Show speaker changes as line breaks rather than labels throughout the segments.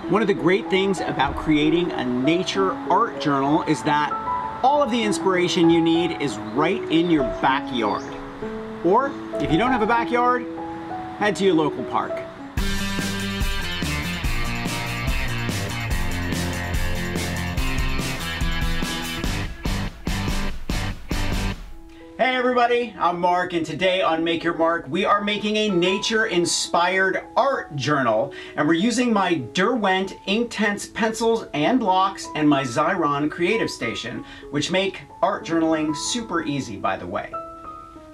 One of the great things about creating a nature art journal is that all of the inspiration you need is right in your backyard. Or, if you don't have a backyard, head to your local park. Hey everybody, I'm Mark, and today on Make Your Mark, we are making a nature-inspired art journal, and we're using my Derwent Inktense pencils and blocks and my Xyron Creative Station, which make art journaling super easy, by the way.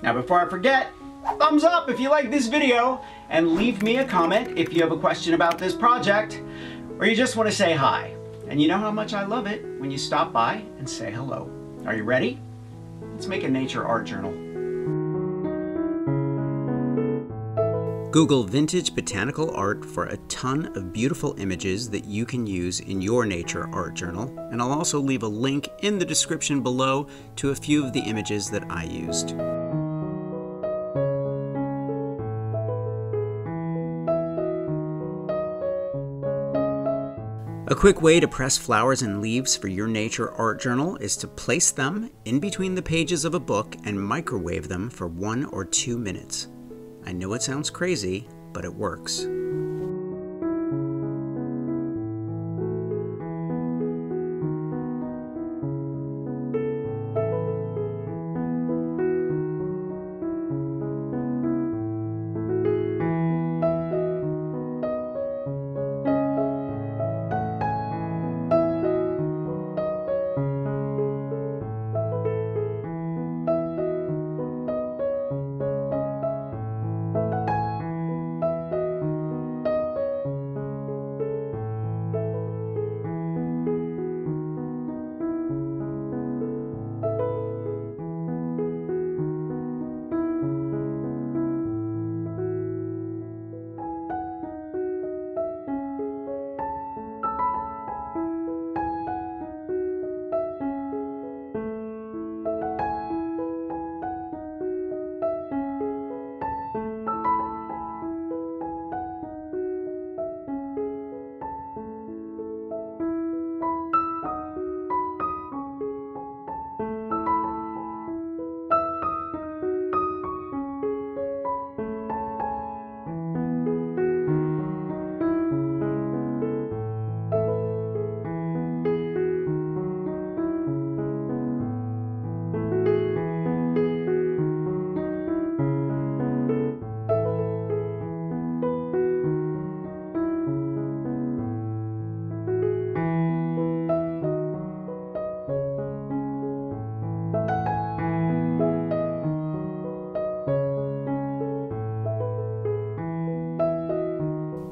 Now before I forget, thumbs up if you like this video, and leave me a comment if you have a question about this project, or you just want to say hi. And you know how much I love it when you stop by and say hello. Are you ready? Let's make a nature art journal. Google vintage botanical art for a ton of beautiful images that you can use in your nature art journal, and I'll also leave a link in the description below to a few of the images that I used. A quick way to press flowers and leaves for your nature art journal is to place them in between the pages of a book and microwave them for 1 or 2 minutes. I know it sounds crazy, but it works.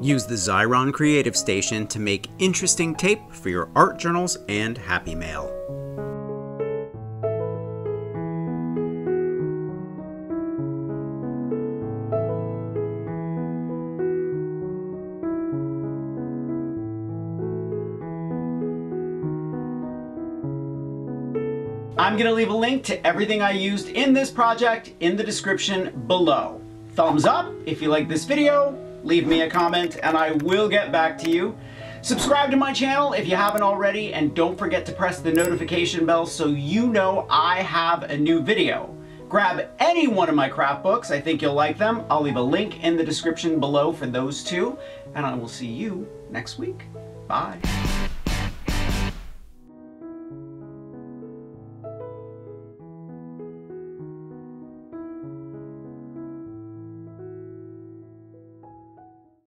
Use the Xyron Creative Station to make interesting tape for your art journals and Happy Mail. I'm going to leave a link to everything I used in this project in the description below. Thumbs up if you like this video. Leave me a comment and I will get back to you. Subscribe to my channel if you haven't already, and don't forget to press the notification bell so you know I have a new video. Grab any one of my craft books, I think you'll like them. I'll leave a link in the description below for those two, and I will see you next week. Bye.